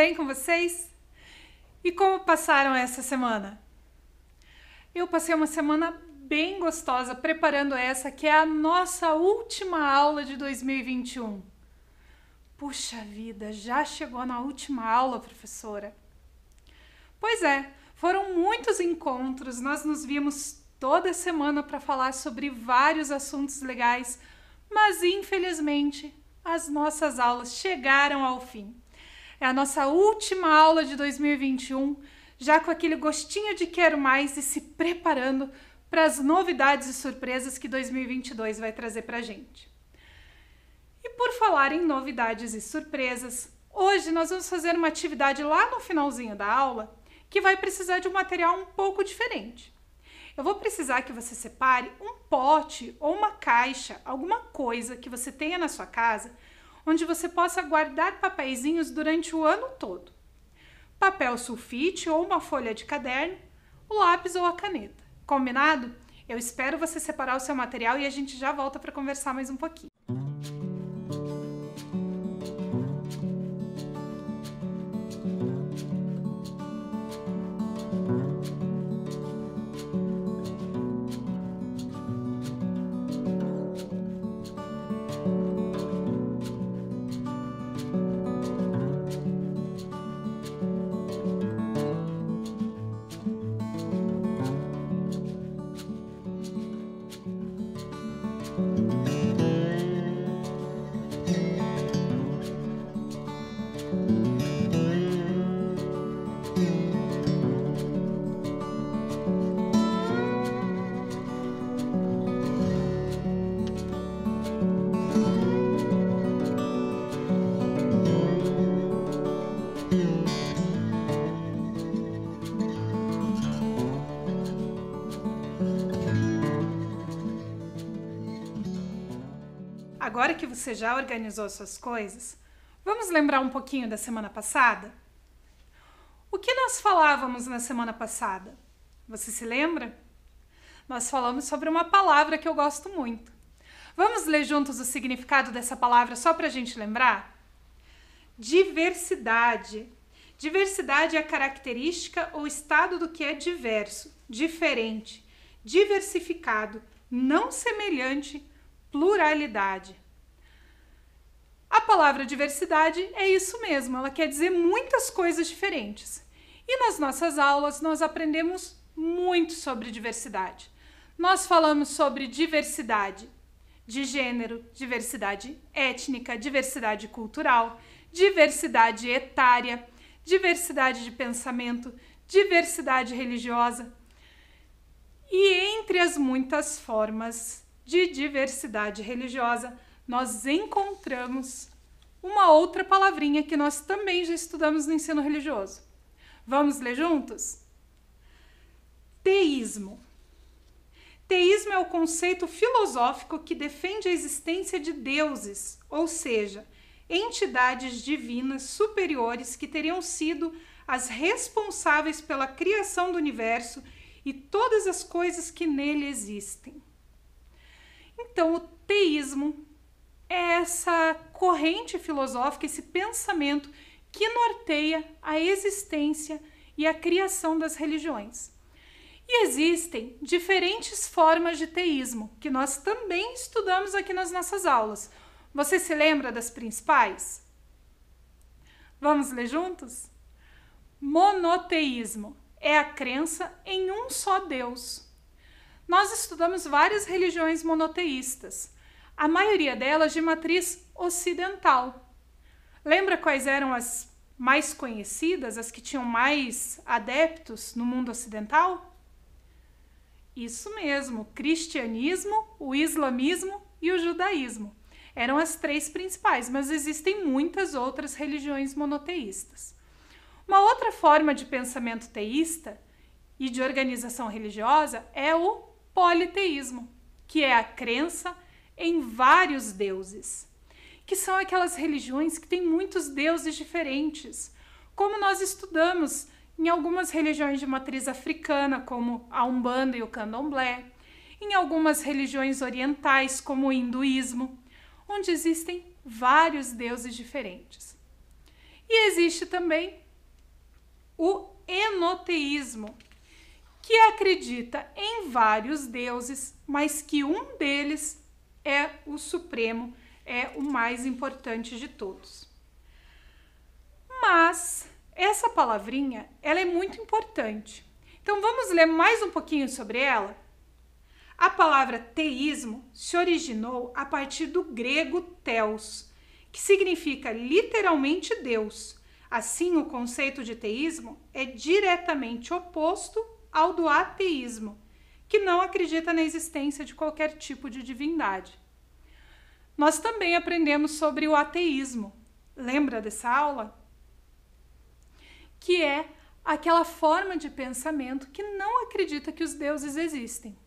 bem com vocês? E como passaram essa semana? Eu passei uma semana bem gostosa preparando essa que é a nossa última aula de 2021. Puxa vida, já chegou na última aula, professora? Pois é, foram muitos encontros, nós nos vimos toda semana para falar sobre vários assuntos legais, mas infelizmente as nossas aulas chegaram ao fim. É a nossa última aula de 2021, já com aquele gostinho de quero mais e se preparando para as novidades e surpresas que 2022 vai trazer para a gente. E por falar em novidades e surpresas, hoje nós vamos fazer uma atividade lá no finalzinho da aula que vai precisar de um material um pouco diferente. Eu vou precisar que você separe um pote ou uma caixa, alguma coisa que você tenha na sua casa, onde você possa guardar papeizinhos durante o ano todo. Papel sulfite ou uma folha de caderno, o lápis ou a caneta. Combinado? Eu espero você separar o seu material e a gente já volta para conversar mais um pouquinho. Agora que você já organizou suas coisas, vamos lembrar um pouquinho da semana passada? O que nós falávamos na semana passada? Você se lembra? Nós falamos sobre uma palavra que eu gosto muito. Vamos ler juntos o significado dessa palavra só para a gente lembrar? Diversidade. Diversidade é a característica ou estado do que é diverso, diferente, diversificado, não semelhante, pluralidade. A palavra diversidade é isso mesmo, ela quer dizer muitas coisas diferentes. E nas nossas aulas nós aprendemos muito sobre diversidade. Nós falamos sobre diversidade de gênero, diversidade étnica, diversidade cultural, diversidade etária, diversidade de pensamento, diversidade religiosa. E entre as muitas formas de diversidade religiosa, nós encontramos uma outra palavrinha que nós também já estudamos no ensino religioso. Vamos ler juntos? Teísmo. Teísmo é o conceito filosófico que defende a existência de deuses, ou seja, entidades divinas superiores que teriam sido as responsáveis pela criação do universo e todas as coisas que nele existem. Então, o teísmo é essa corrente filosófica, esse pensamento que norteia a existência e a criação das religiões. E existem diferentes formas de teísmo, que nós também estudamos aqui nas nossas aulas. Você se lembra das principais? Vamos ler juntos? Monoteísmo é a crença em um só Deus. Nós estudamos várias religiões monoteístas, a maioria delas de matriz ocidental. Lembra quais eram as mais conhecidas, as que tinham mais adeptos no mundo ocidental? Isso mesmo, o cristianismo, o islamismo e o judaísmo. Eram as três principais, mas existem muitas outras religiões monoteístas. Uma outra forma de pensamento teísta e de organização religiosa é o politeísmo, que é a crença em vários deuses, que são aquelas religiões que têm muitos deuses diferentes, como nós estudamos em algumas religiões de matriz africana, como a Umbanda e o Candomblé, em algumas religiões orientais, como o hinduísmo, onde existem vários deuses diferentes. E existe também o enoteísmo, que acredita em vários deuses, mas que um deles é o supremo, é o mais importante de todos. Mas essa palavrinha, ela é muito importante. Então vamos ler mais um pouquinho sobre ela? A palavra teísmo se originou a partir do grego theos, que significa literalmente Deus. Assim, o conceito de teísmo é diretamente oposto ao do ateísmo, que não acredita na existência de qualquer tipo de divindade. Nós também aprendemos sobre o ateísmo. Lembra dessa aula? Que é aquela forma de pensamento que não acredita que os deuses existem.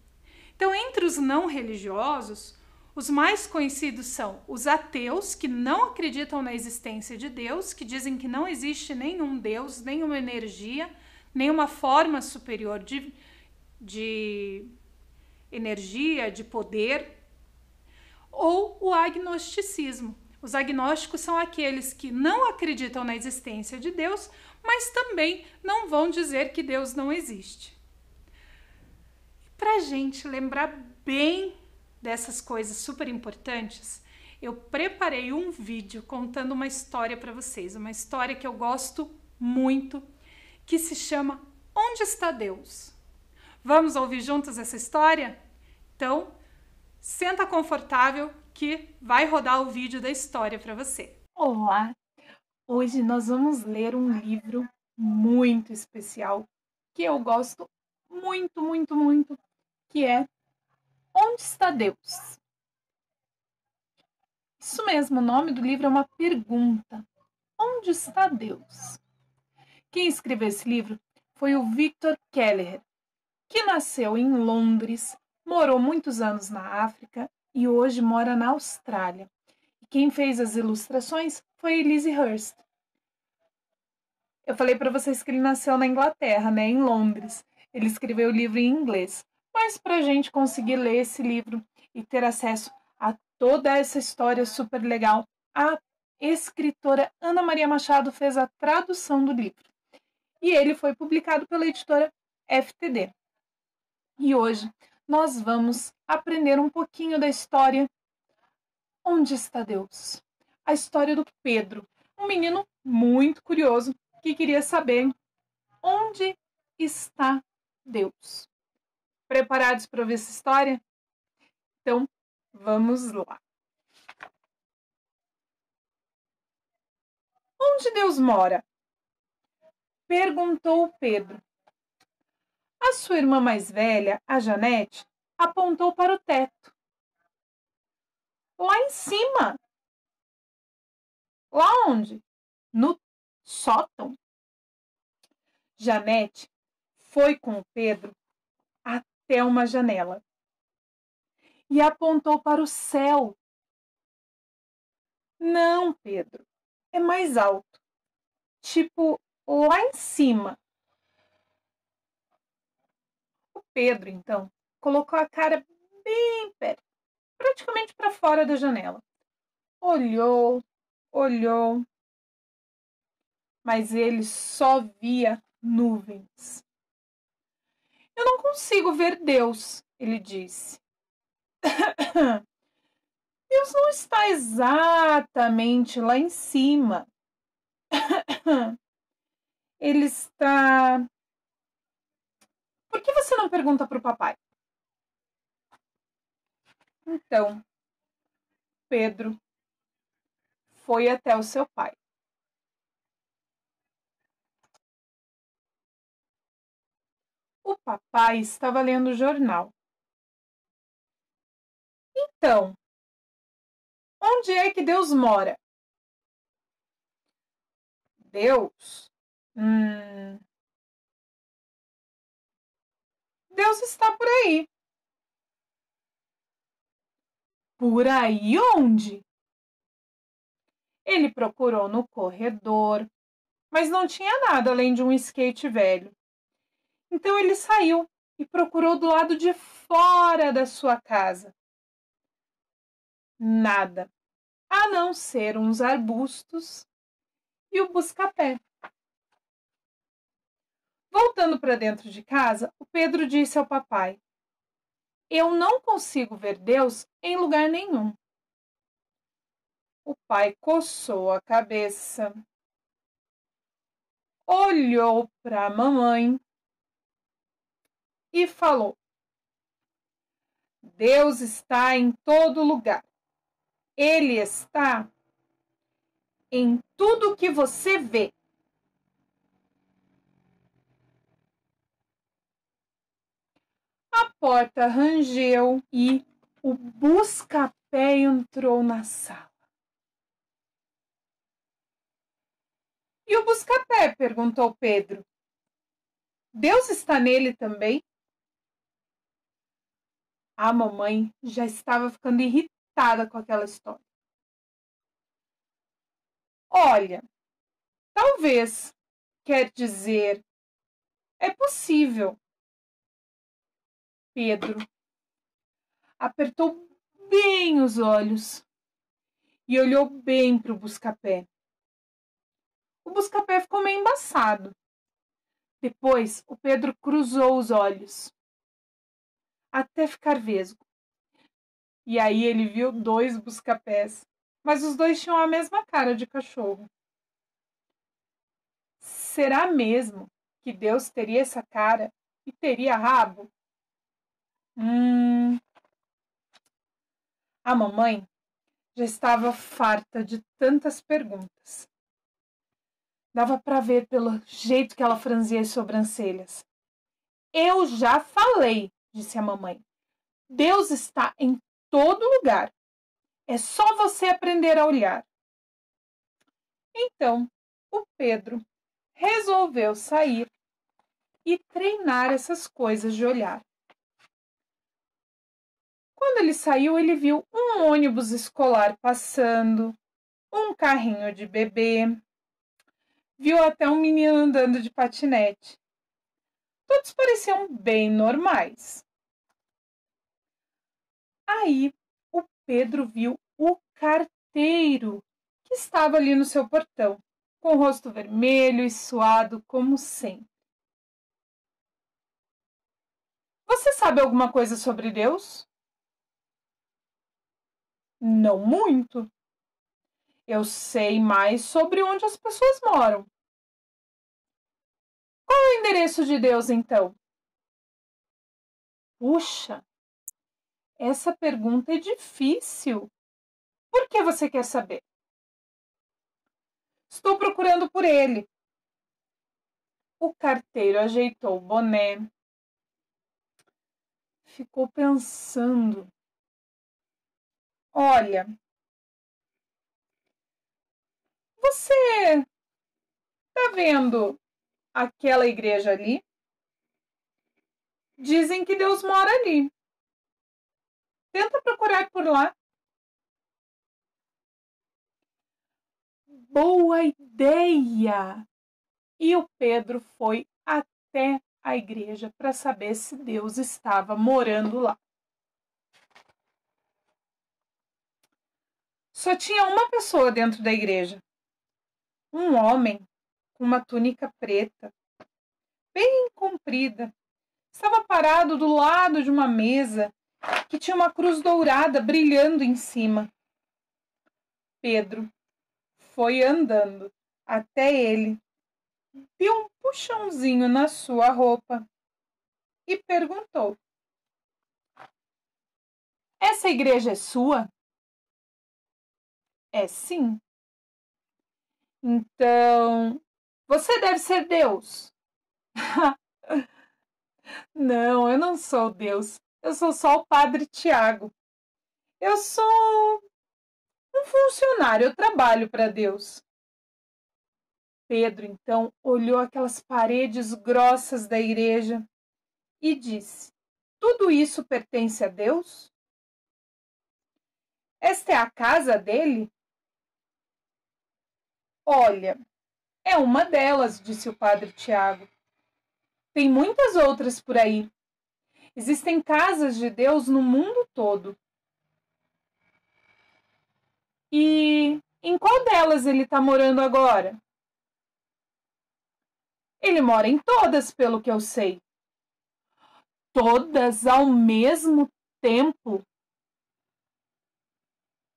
Então, entre os não religiosos, os mais conhecidos são os ateus, que não acreditam na existência de Deus, que dizem que não existe nenhum Deus, nenhuma energia, nenhuma forma superior de energia, de poder, ou o agnosticismo. Os agnósticos são aqueles que não acreditam na existência de Deus, mas também não vão dizer que Deus não existe. Para a gente lembrar bem dessas coisas super importantes, eu preparei um vídeo contando uma história para vocês, uma história que eu gosto muito, que se chama Onde está Deus? Vamos ouvir juntos essa história? Então, senta confortável que vai rodar o vídeo da história para você. Olá! Hoje nós vamos ler um livro muito especial que eu gosto muito, muito, muito, que é Onde está Deus? Isso mesmo, o nome do livro é uma pergunta. Onde está Deus? Quem escreveu esse livro foi o Victor Kelleher, que nasceu em Londres, morou muitos anos na África e hoje mora na Austrália. E quem fez as ilustrações foi Elise Hurst. Eu falei para vocês que ele nasceu na Inglaterra, né, em Londres. Ele escreveu o livro em inglês. Mas para a gente conseguir ler esse livro e ter acesso a toda essa história super legal, a escritora Ana Maria Machado fez a tradução do livro. E ele foi publicado pela editora FTD. E hoje nós vamos aprender um pouquinho da história Onde está Deus? A história do Pedro, um menino muito curioso que queria saber onde está Deus. Preparados para ouvir essa história? Então, vamos lá. Onde Deus mora? Perguntou Pedro. A sua irmã mais velha, a Janete, apontou para o teto. Lá em cima. Lá onde? No sótão. Janete foi com o Pedro até uma janela e apontou para o céu. Não, Pedro, é mais alto, tipo lá em cima. O Pedro, então, colocou a cara bem perto, praticamente para fora da janela. Olhou, olhou, mas ele só via nuvens. Eu não consigo ver Deus, ele disse. Deus não está exatamente lá em cima. Ele está... Por que você não pergunta para o papai? Então, Pedro foi até o seu pai. O papai estava lendo o jornal. Então, onde é que Deus mora? Deus? Deus está por aí. Por aí onde? Ele procurou no corredor, mas não tinha nada além de um skate velho. Então ele saiu e procurou do lado de fora da sua casa. Nada, a não ser uns arbustos e o busca-pé. Voltando para dentro de casa, o Pedro disse ao papai: eu não consigo ver Deus em lugar nenhum. O pai coçou a cabeça, olhou para a mamãe e falou: Deus está em todo lugar. Ele está em tudo que você vê. A porta rangeu e o busca-pé entrou na sala. E o busca-pé? Perguntou Pedro. Deus está nele também? A mamãe já estava ficando irritada com aquela história. Olha, talvez, quer dizer, é possível. Pedro apertou bem os olhos e olhou bem para o busca-pé. O busca-pé ficou meio embaçado. Depois, o Pedro cruzou os olhos até ficar vesgo. E aí ele viu 2 busca-pés, mas os 2 tinham a mesma cara de cachorro. Será mesmo que Deus teria essa cara e teria rabo? A mamãe já estava farta de tantas perguntas. Dava para ver pelo jeito que ela franzia as sobrancelhas. Eu já falei, disse a mamãe. Deus está em todo lugar. É só você aprender a olhar. Então, o Pedro resolveu sair e treinar essas coisas de olhar. Quando ele saiu, ele viu um ônibus escolar passando, um carrinho de bebê, viu até um menino andando de patinete. Todos pareciam bem normais. Aí, o Pedro viu o carteiro que estava ali no seu portão, com o rosto vermelho e suado como sempre. Você sabe alguma coisa sobre Deus? Não muito. Eu sei mais sobre onde as pessoas moram. Qual é o endereço de Deus, então? Puxa, essa pergunta é difícil. Por que você quer saber? Estou procurando por ele. O carteiro ajeitou o boné. Ficou pensando. Olha, você está vendo aquela igreja ali? Dizem que Deus mora ali. Tenta procurar por lá. Boa ideia! E o Pedro foi até a igreja para saber se Deus estava morando lá. Só tinha uma pessoa dentro da igreja. Um homem com uma túnica preta, bem comprida. Estava parado do lado de uma mesa que tinha uma cruz dourada brilhando em cima. Pedro foi andando até ele, deu um puxãozinho na sua roupa e perguntou: essa igreja é sua? É sim. Então, você deve ser Deus. Não, eu não sou Deus. Eu sou só o Padre Tiago. Eu sou um funcionário, eu trabalho para Deus. Pedro, então, olhou aquelas paredes grossas da igreja e disse: tudo isso pertence a Deus? Esta é a casa dele? Olha, é uma delas, disse o Padre Tiago. Tem muitas outras por aí. Existem casas de Deus no mundo todo. E em qual delas ele está morando agora? Ele mora em todas, pelo que eu sei. Todas ao mesmo tempo?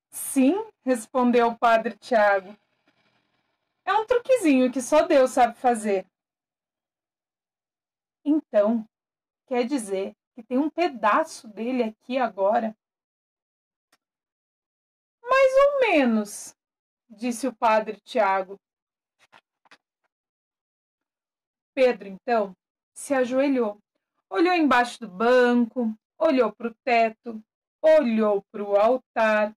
Sim, respondeu o padre Tiago. É um truquezinho que só Deus sabe fazer. Então, quer dizer que tem um pedaço dele aqui agora? Mais ou menos, disse o padre Tiago. Pedro, então, se ajoelhou, olhou embaixo do banco, olhou para o teto, olhou para o altar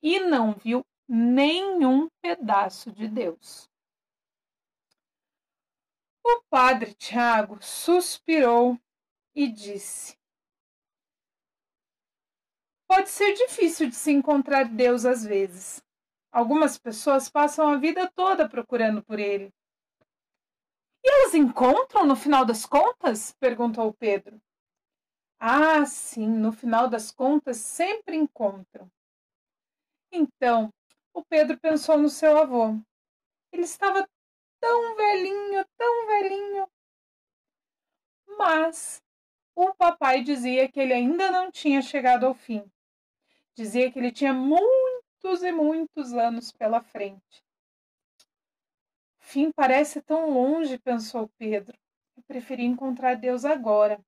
e não viu nenhum pedaço de Deus. O padre Tiago suspirou e disse: pode ser difícil de se encontrar Deus às vezes. Algumas pessoas passam a vida toda procurando por ele. E elas encontram no final das contas? Perguntou Pedro. Ah, sim, no final das contas sempre encontram. Então, o Pedro pensou no seu avô. Ele estava tão velhinho, mas o papai dizia que ele ainda não tinha chegado ao fim. Dizia que ele tinha muitos e muitos anos pela frente. O fim parece tão longe, pensou Pedro. Eu preferi encontrar Deus agora.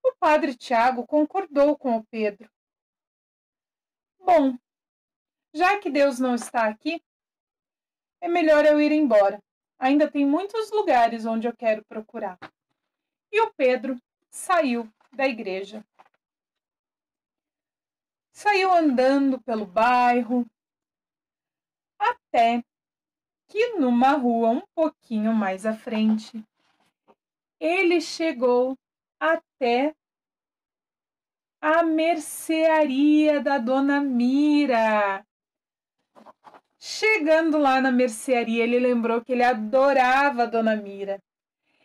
O padre Tiago concordou com o Pedro. Bom, já que Deus não está aqui, é melhor eu ir embora. Ainda tem muitos lugares onde eu quero procurar. E o Pedro saiu da igreja. Saiu andando pelo bairro, até que numa rua um pouquinho mais à frente, ele chegou até a mercearia da Dona Mira. Chegando lá na mercearia, ele lembrou que ele adorava a Dona Mira.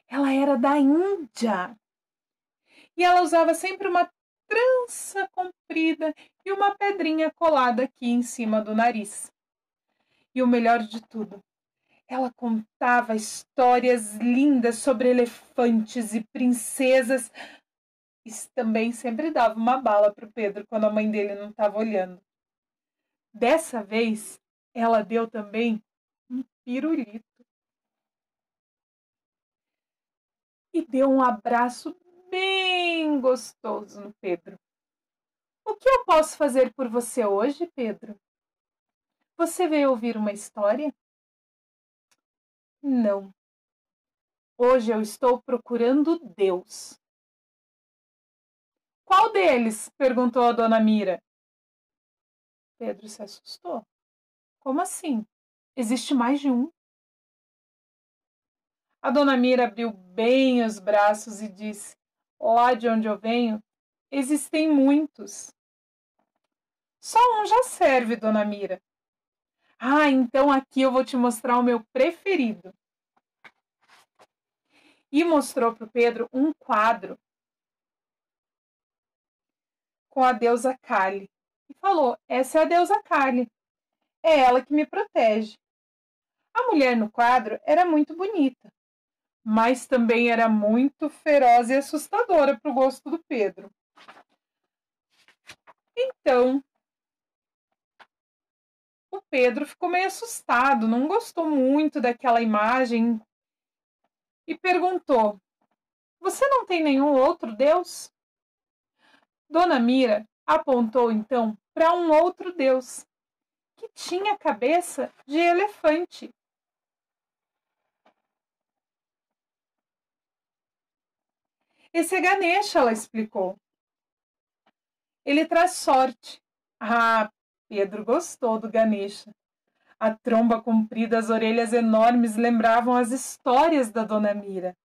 Ela era da Índia e ela usava sempre uma trança comprida e uma pedrinha colada aqui em cima do nariz. E o melhor de tudo, ela contava histórias lindas sobre elefantes e princesas. Isso também sempre dava uma bala para o Pedro quando a mãe dele não estava olhando. Dessa vez, ela deu também um pirulito. E deu um abraço bem gostoso no Pedro. O que eu posso fazer por você hoje, Pedro? Você veio ouvir uma história? Não. Hoje eu estou procurando Deus. Qual deles? Perguntou a Dona Mira. Pedro se assustou. Como assim? Existe mais de um? A Dona Mira abriu bem os braços e disse: lá de onde eu venho, existem muitos. Só um já serve, Dona Mira. Ah, então aqui eu vou te mostrar o meu preferido. E mostrou para o Pedro um quadro com a deusa Kali. E falou: essa é a deusa Kali. É ela que me protege. A mulher no quadro era muito bonita, mas também era muito feroz e assustadora para o gosto do Pedro. Então, o Pedro ficou meio assustado, não gostou muito daquela imagem e perguntou: você não tem nenhum outro Deus? Dona Mira apontou então para um outro Deus, que tinha cabeça de elefante. Esse é Ganesha, ela explicou. Ele traz sorte. Ah, Pedro gostou do Ganesha. A tromba comprida, as orelhas enormes lembravam as histórias da Dona Mira.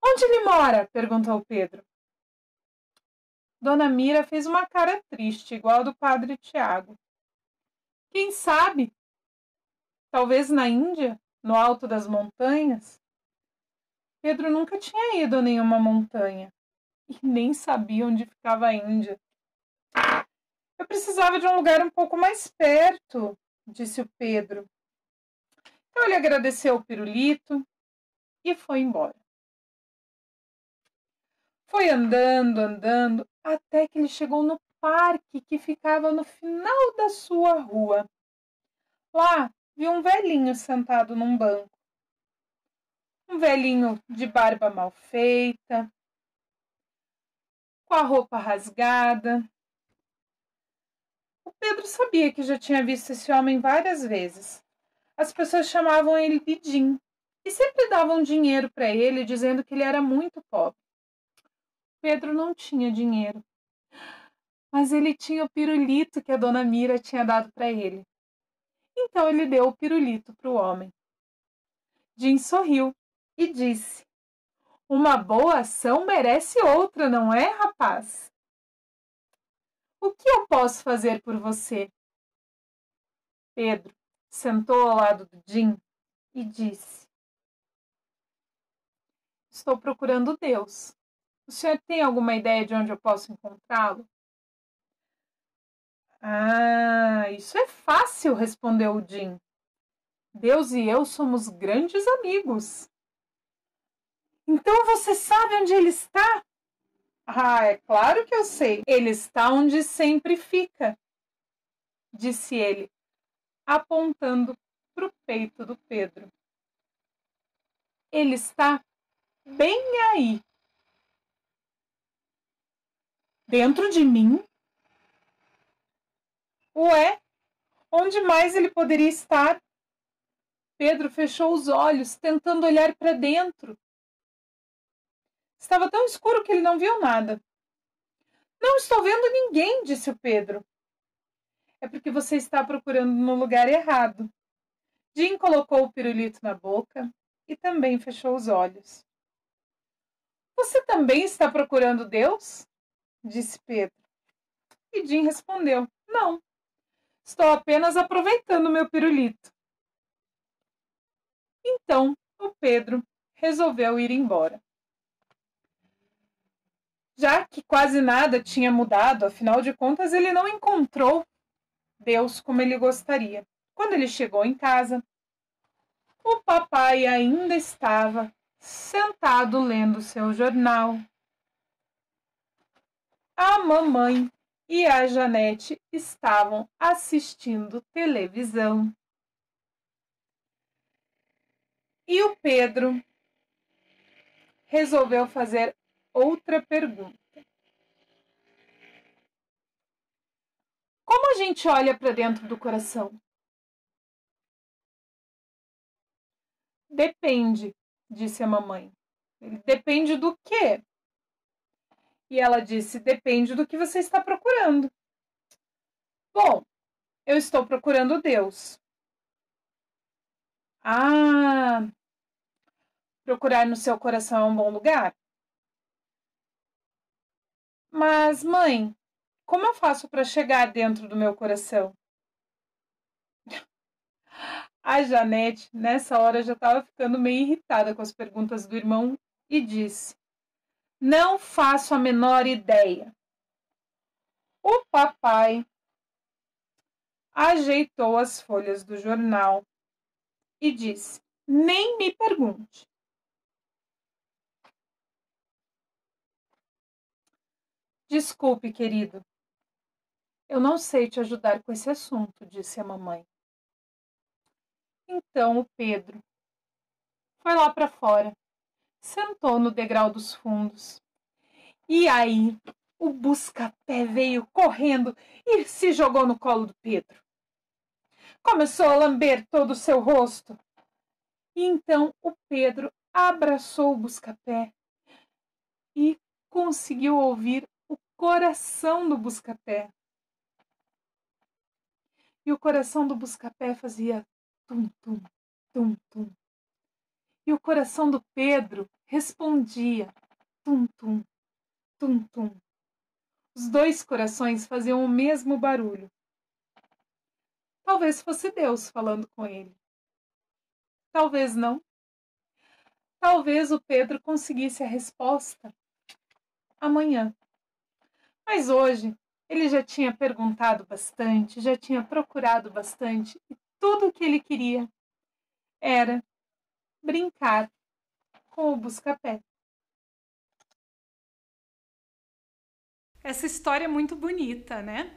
Onde ele mora? Perguntou Pedro. Dona Mira fez uma cara triste, igual a do padre Tiago. Quem sabe? Talvez na Índia, no alto das montanhas? Pedro nunca tinha ido a nenhuma montanha e nem sabia onde ficava a Índia. Eu precisava de um lugar um pouco mais perto, disse o Pedro. Então ele agradeceu o pirulito e foi embora. Foi andando, até que ele chegou no parque que ficava no final da sua rua. Lá, viu um velhinho sentado num banco. Um velhinho de barba mal feita, com a roupa rasgada. O Pedro sabia que já tinha visto esse homem várias vezes. As pessoas chamavam ele de Jim e sempre davam dinheiro para ele, dizendo que ele era muito pobre. Pedro não tinha dinheiro, mas ele tinha o pirulito que a dona Mira tinha dado para ele. Então ele deu o pirulito para o homem. Jim sorriu e disse: "Uma boa ação merece outra, não é, rapaz? O que eu posso fazer por você?" Pedro sentou ao lado do Jim e disse: "Estou procurando Deus. O senhor tem alguma ideia de onde eu posso encontrá-lo?" "Ah, isso é fácil", respondeu o Jim. "Deus e eu somos grandes amigos." "Então você sabe onde ele está?" "Ah, é claro que eu sei. Ele está onde sempre fica", disse ele, apontando para o peito do Pedro. "Ele está bem aí." "Dentro de mim?" "Ué, onde mais ele poderia estar?" Pedro fechou os olhos, tentando olhar para dentro. Estava tão escuro que ele não viu nada. "Não estou vendo ninguém", disse o Pedro. "É porque você está procurando no lugar errado." Jim colocou o pirulito na boca e também fechou os olhos. "Você também está procurando Deus?" disse Pedro. E Jim respondeu: "Não, estou apenas aproveitando meu pirulito." Então o Pedro resolveu ir embora. Já que quase nada tinha mudado, afinal de contas, ele não encontrou Deus como ele gostaria. Quando ele chegou em casa, o papai ainda estava sentado lendo seu jornal. A mamãe e a Janete estavam assistindo televisão. E o Pedro resolveu fazer outra pergunta. Como a gente olha para dentro do coração? Depende, disse a mamãe. Depende do quê? E ela disse: "Depende do que você está procurando." "Bom, eu estou procurando Deus." "Ah, procurar no seu coração é um bom lugar?" "Mas, mãe, como eu faço para chegar dentro do meu coração?" A Janete, nessa hora, já estava ficando meio irritada com as perguntas do irmão e disse: "Não faço a menor ideia." O papai ajeitou as folhas do jornal e disse: "Nem me pergunte." "Desculpe, querido, eu não sei te ajudar com esse assunto", disse a mamãe. Então o Pedro foi lá para fora, sentou no degrau dos fundos. E aí o busca-pé veio correndo e se jogou no colo do Pedro. Começou a lamber todo o seu rosto. E então o Pedro abraçou o busca-pé e conseguiu ouvir o coração do busca-pé. E o coração do busca-pé fazia tum-tum, tum-tum. E o coração do Pedro respondia tum-tum, tum-tum. Os dois corações faziam o mesmo barulho. Talvez fosse Deus falando com ele. Talvez não. Talvez o Pedro conseguisse a resposta amanhã. Mas hoje ele já tinha perguntado bastante, já tinha procurado bastante e tudo o que ele queria era brincar com o busca-pé. Essa história é muito bonita, né?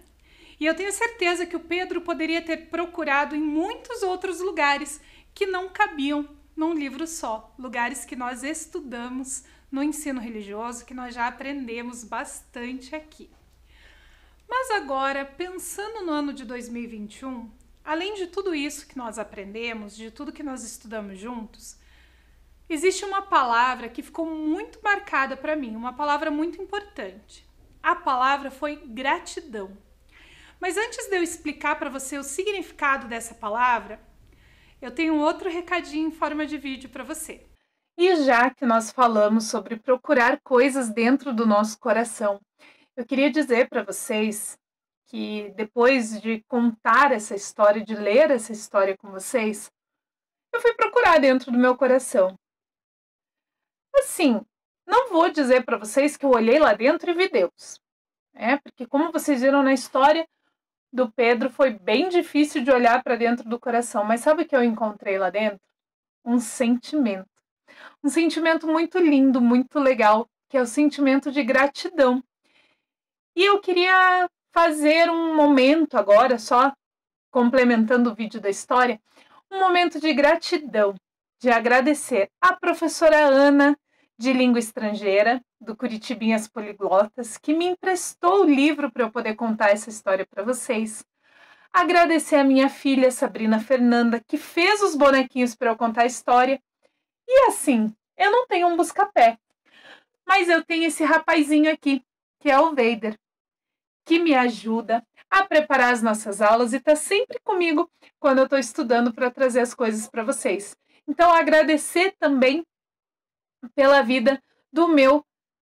E eu tenho certeza que o Pedro poderia ter procurado em muitos outros lugares que não cabiam num livro só, lugares que nós estudamos no ensino religioso, que nós já aprendemos bastante aqui. Mas agora, pensando no ano de 2021, além de tudo isso que nós aprendemos, de tudo que nós estudamos juntos, existe uma palavra que ficou muito marcada para mim, uma palavra muito importante. A palavra foi gratidão. Mas antes de eu explicar para você o significado dessa palavra, eu tenho outro recadinho em forma de vídeo para você. E já que nós falamos sobre procurar coisas dentro do nosso coração, eu queria dizer para vocês que depois de contar essa história, de ler essa história com vocês, eu fui procurar dentro do meu coração. Assim, não vou dizer para vocês que eu olhei lá dentro e vi Deus, porque como vocês viram na história do Pedro, foi bem difícil de olhar para dentro do coração, mas sabe o que eu encontrei lá dentro? Um sentimento muito lindo, muito legal, que é o sentimento de gratidão. E eu queria fazer um momento agora, só complementando o vídeo da história, um momento de gratidão, de agradecer à professora Ana, de língua estrangeira, do Curitibinhas Poliglotas, que me emprestou o livro para eu poder contar essa história para vocês. Agradecer a minha filha, Sabrina Fernanda, que fez os bonequinhos para eu contar a história. E assim, eu não tenho um busca-pé, mas eu tenho esse rapazinho aqui, que é o Vader, que me ajuda a preparar as nossas aulas e está sempre comigo quando eu estou estudando para trazer as coisas para vocês. Então, agradecer também pela vida do meu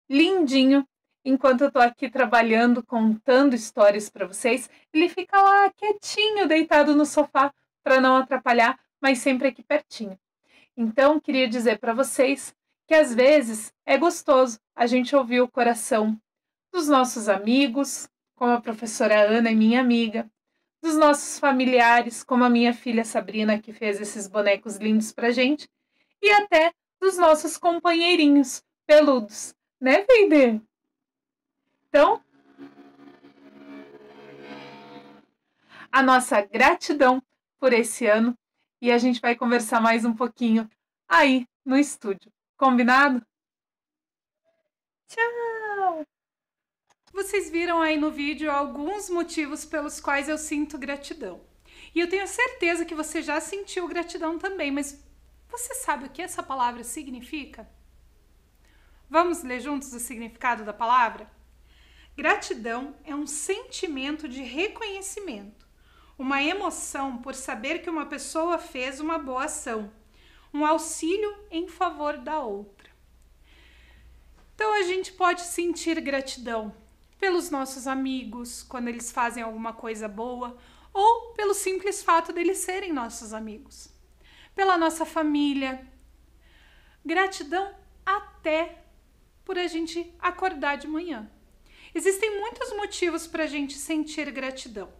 lindinho, enquanto eu estou aqui trabalhando, contando histórias para vocês. Ele fica lá quietinho, deitado no sofá, para não atrapalhar, mas sempre aqui pertinho. Então, queria dizer para vocês que às vezes é gostoso a gente ouvir o coração dos nossos amigos, como a professora Ana é minha amiga, dos nossos familiares, como a minha filha Sabrina, que fez esses bonecos lindos pra gente, e até dos nossos companheirinhos peludos, né, Vader? Então, a nossa gratidão por esse ano, e a gente vai conversar mais um pouquinho aí no estúdio. Combinado? Tchau! Vocês viram aí no vídeo alguns motivos pelos quais eu sinto gratidão. E eu tenho certeza que você já sentiu gratidão também, mas você sabe o que essa palavra significa? Vamos ler juntos o significado da palavra? Gratidão é um sentimento de reconhecimento, uma emoção por saber que uma pessoa fez uma boa ação, um auxílio em favor da outra. Então a gente pode sentir gratidão pelos nossos amigos, quando eles fazem alguma coisa boa, ou pelo simples fato deles serem nossos amigos. Pela nossa família. Gratidão até por a gente acordar de manhã. Existem muitos motivos para a gente sentir gratidão.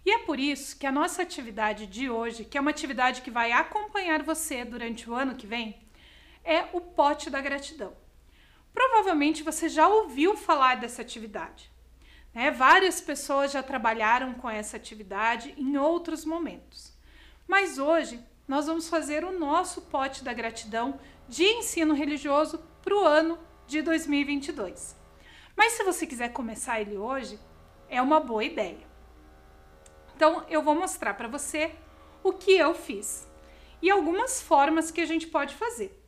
E é por isso que a nossa atividade de hoje, que é uma atividade que vai acompanhar você durante o ano que vem, é o Pote da Gratidão. Provavelmente você já ouviu falar dessa atividade, né? Várias pessoas já trabalharam com essa atividade em outros momentos. Mas hoje nós vamos fazer o nosso Pote da Gratidão de ensino religioso para o ano de 2022. Mas se você quiser começar ele hoje, é uma boa ideia. Então eu vou mostrar para você o que eu fiz e algumas formas que a gente pode fazer.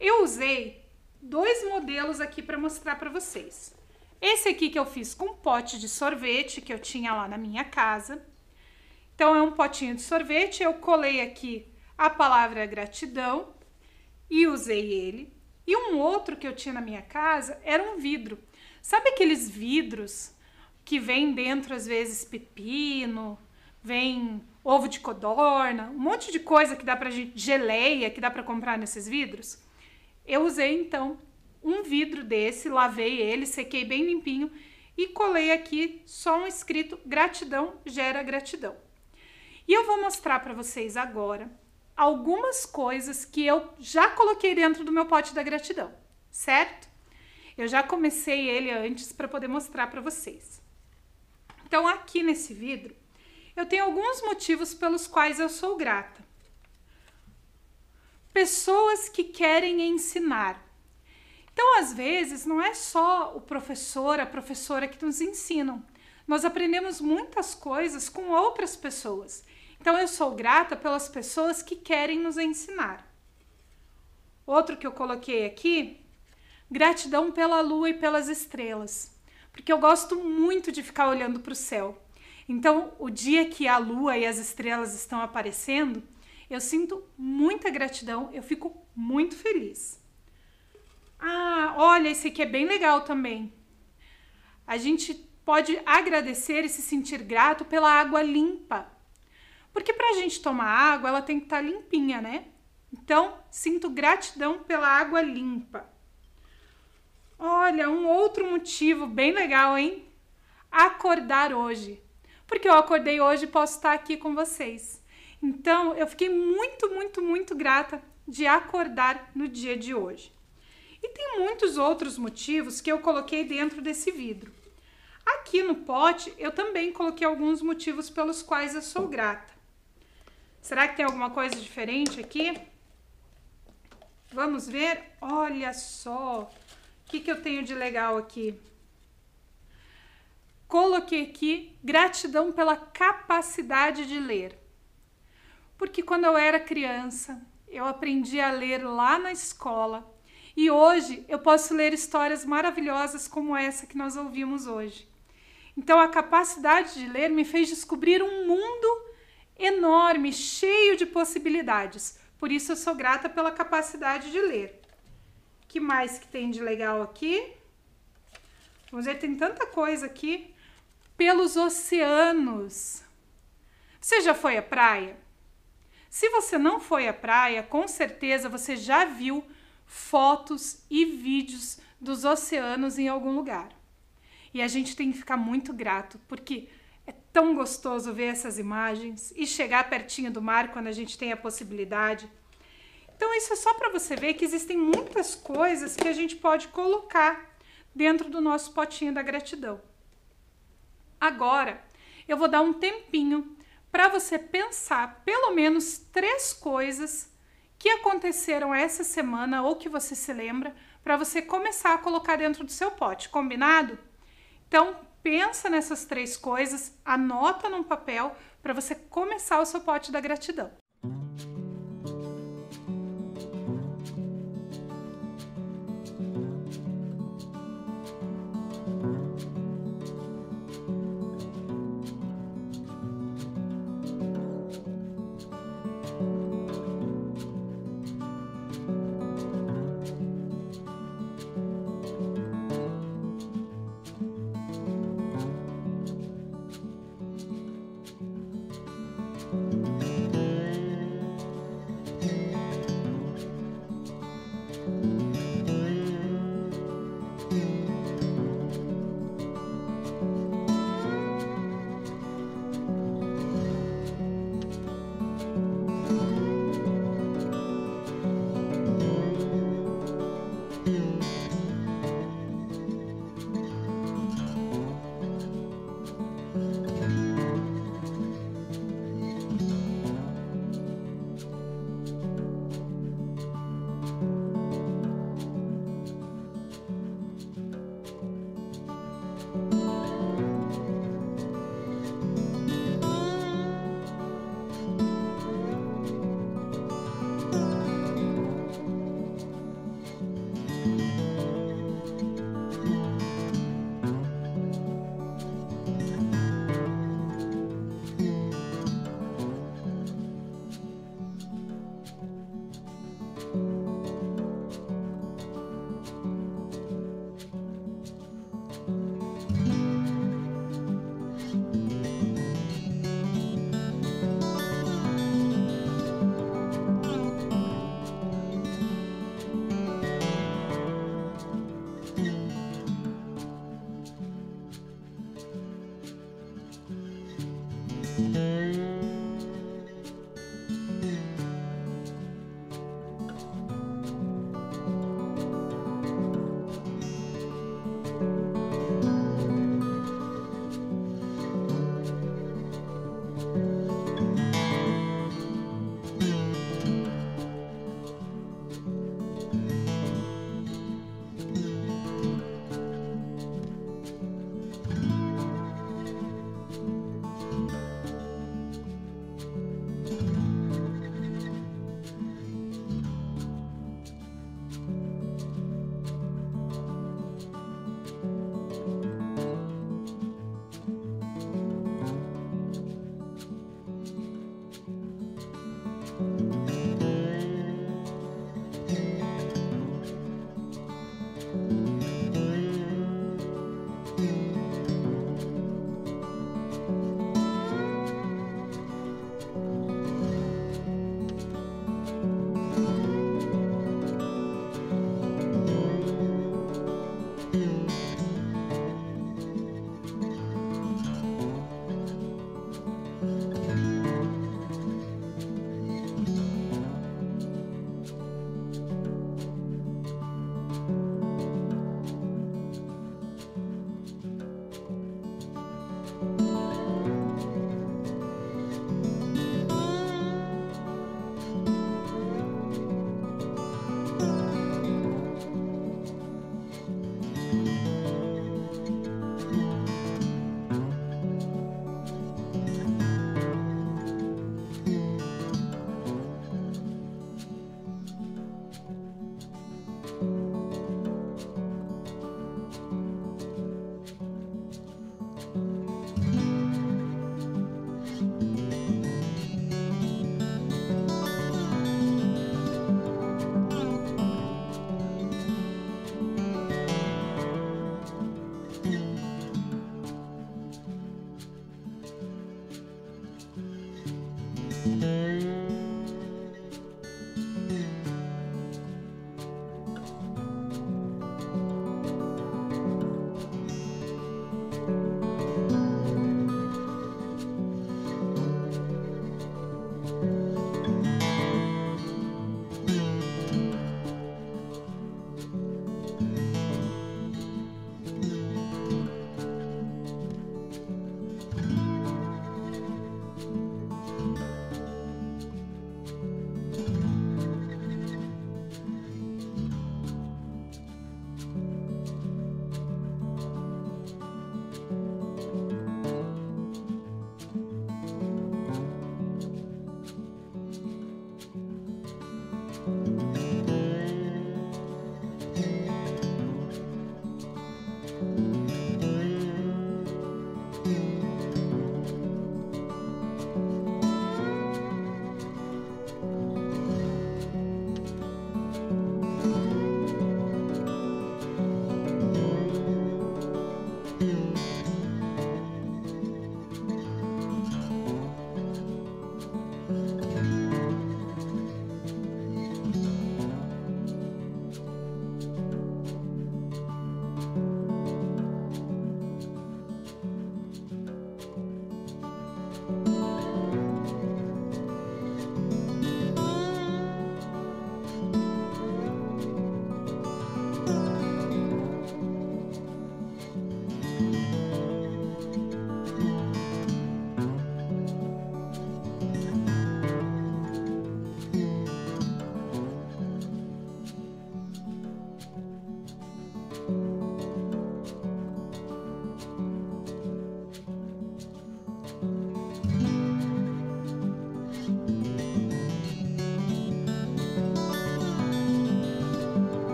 Eu usei 2 modelos aqui para mostrar para vocês. Esse aqui que eu fiz com pote de sorvete que eu tinha lá na minha casa. Então é um potinho de sorvete, eu colei aqui a palavra gratidão e usei ele. E um outro que eu tinha na minha casa era um vidro. Sabe aqueles vidros que vem dentro às vezes pepino, vem ovo de codorna, um monte de coisa que dá pra gente, geleia que dá para comprar nesses vidros? Eu usei, então, um vidro desse, lavei ele, sequei bem limpinho e colei aqui só um escrito gratidão gera gratidão. E eu vou mostrar para vocês agora algumas coisas que eu já coloquei dentro do meu pote da gratidão, certo? Eu já comecei ele antes para poder mostrar para vocês. Então, aqui nesse vidro, eu tenho alguns motivos pelos quais eu sou grata. Pessoas que querem ensinar. Então, às vezes, não é só o professor, a professora que nos ensinam. Nós aprendemos muitas coisas com outras pessoas. Então, eu sou grata pelas pessoas que querem nos ensinar. Outro que eu coloquei aqui, gratidão pela lua e pelas estrelas. Porque eu gosto muito de ficar olhando para o céu. Então, o dia que a lua e as estrelas estão aparecendo, eu sinto muita gratidão, eu fico muito feliz. Ah, olha, esse aqui é bem legal também. A gente pode agradecer e se sentir grato pela água limpa. Porque para a gente tomar água, ela tem que estar limpinha, né? Então, sinto gratidão pela água limpa. Olha, um outro motivo bem legal, hein? Acordar hoje. Porque eu acordei hoje e posso estar aqui com vocês. Então, eu fiquei muito grata de acordar no dia de hoje. E tem muitos outros motivos que eu coloquei dentro desse vidro. Aqui no pote, eu também coloquei alguns motivos pelos quais eu sou grata. Será que tem alguma coisa diferente aqui? Vamos ver? Olha só, o que eu tenho de legal aqui? Coloquei aqui gratidão pela capacidade de ler. Porque quando eu era criança, eu aprendi a ler lá na escola. E hoje eu posso ler histórias maravilhosas como essa que nós ouvimos hoje. Então a capacidade de ler me fez descobrir um mundo enorme, cheio de possibilidades. Por isso eu sou grata pela capacidade de ler. O que mais que tem de legal aqui? Vamos ver, tem tanta coisa aqui. Pelos oceanos. Você já foi à praia? Se você não foi à praia, com certeza você já viu fotos e vídeos dos oceanos em algum lugar. E a gente tem que ficar muito grato, porque é tão gostoso ver essas imagens e chegar pertinho do mar quando a gente tem a possibilidade. Então isso é só para você ver que existem muitas coisas que a gente pode colocar dentro do nosso potinho da gratidão. Agora, eu vou dar um tempinho para você pensar pelo menos 3 coisas que aconteceram essa semana ou que você se lembra, para você começar a colocar dentro do seu pote, combinado? Então, pensa nessas 3 coisas, anota num papel para você começar o seu pote da gratidão.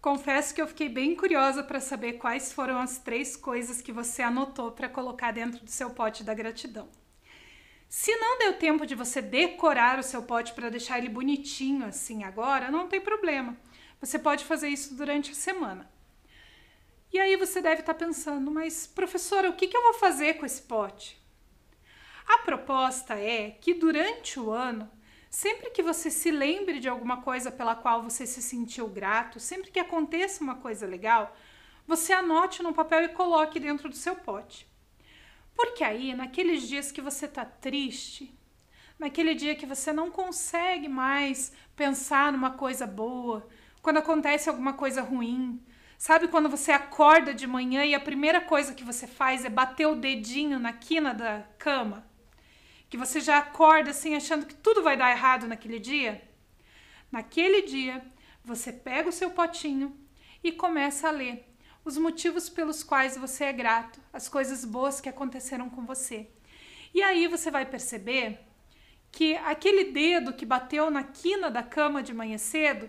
Confesso que eu fiquei bem curiosa para saber quais foram as 3 coisas que você anotou para colocar dentro do seu pote da gratidão. Se não deu tempo de você decorar o seu pote para deixar ele bonitinho assim agora, não tem problema. Você pode fazer isso durante a semana. E aí você deve estar pensando, mas professora, o que eu vou fazer com esse pote? A proposta é que durante o ano, sempre que você se lembre de alguma coisa pela qual você se sentiu grato, sempre que aconteça uma coisa legal, você anote no papel e coloque dentro do seu pote. Porque aí, naqueles dias que você está triste, naquele dia que você não consegue mais pensar numa coisa boa, quando acontece alguma coisa ruim, sabe quando você acorda de manhã e a primeira coisa que você faz é bater o dedinho na quina da cama? Que você já acorda assim achando que tudo vai dar errado naquele dia? Naquele dia, você pega o seu potinho e começa a ler os motivos pelos quais você é grato, as coisas boas que aconteceram com você. E aí você vai perceber que aquele dedo que bateu na quina da cama de manhã cedo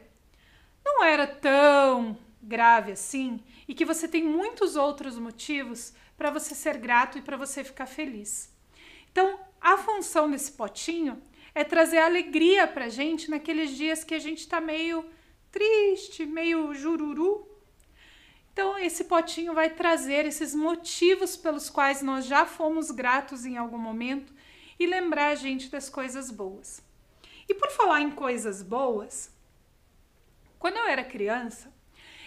não era tão grave assim e que você tem muitos outros motivos para você ser grato e para você ficar feliz. Então, a função desse potinho é trazer alegria pra gente naqueles dias que a gente está meio triste, meio jururu. Então, esse potinho vai trazer esses motivos pelos quais nós já fomos gratos em algum momento e lembrar a gente das coisas boas. E por falar em coisas boas, quando eu era criança,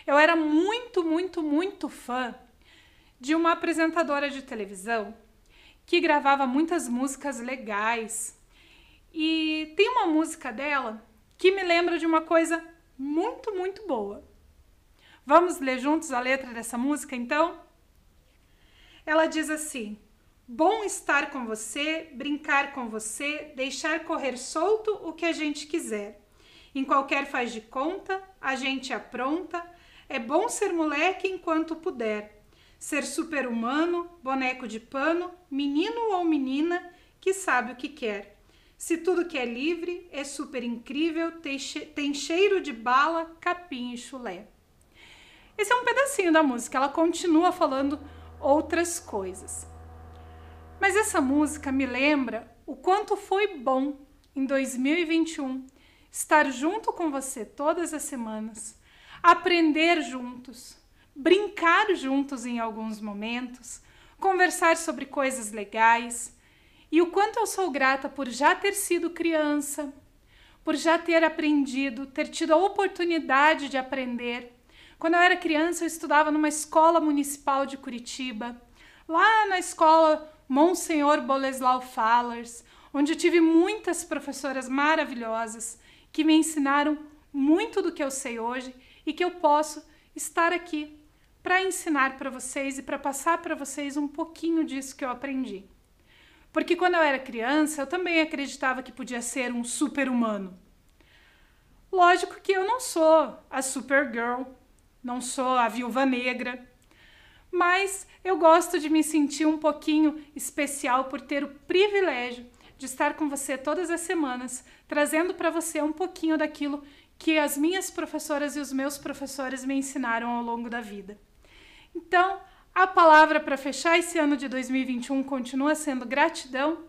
eu era muito fã de uma apresentadora de televisão que gravava muitas músicas legais. E tem uma música dela que me lembra de uma coisa muito boa. Vamos ler juntos a letra dessa música, então? Ela diz assim: bom estar com você, brincar com você, deixar correr solto o que a gente quiser. Em qualquer faz de conta, a gente apronta, é bom ser moleque enquanto puder. Ser super-humano, boneco de pano, menino ou menina que sabe o que quer. Se tudo que é livre, é super incrível, tem cheiro de bala, capim e chulé. Esse é um pedacinho da música, ela continua falando outras coisas. Mas essa música me lembra o quanto foi bom em 2021 estar junto com você todas as semanas, aprender juntos, brincar juntos em alguns momentos, conversar sobre coisas legais, e o quanto eu sou grata por já ter sido criança, por já ter aprendido, ter tido a oportunidade de aprender. Quando eu era criança, eu estudava numa escola municipal de Curitiba, lá na escola Monsenhor Boleslau Fallers, onde eu tive muitas professoras maravilhosas que me ensinaram muito do que eu sei hoje e que eu posso estar aqui para ensinar para vocês e para passar para vocês um pouquinho disso que eu aprendi. Porque quando eu era criança, eu também acreditava que podia ser um super-humano. Lógico que eu não sou a Supergirl, não sou a Viúva Negra, mas eu gosto de me sentir um pouquinho especial por ter o privilégio de estar com você todas as semanas, trazendo para você um pouquinho daquilo que as minhas professoras e os meus professores me ensinaram ao longo da vida. Então, a palavra para fechar esse ano de 2021 continua sendo gratidão.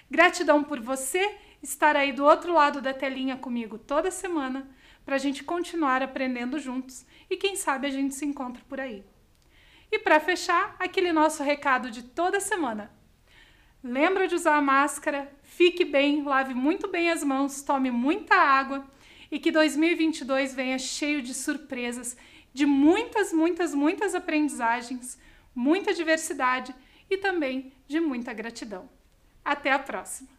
Gratidão por você estar aí do outro lado da telinha comigo toda semana, para a gente continuar aprendendo juntos e quem sabe a gente se encontra por aí. E para fechar, aquele nosso recado de toda semana. Lembra de usar a máscara, fique bem, lave muito bem as mãos, tome muita água e que 2022 venha cheio de surpresas, de muitas aprendizagens, muita diversidade e também de muita gratidão. Até a próxima!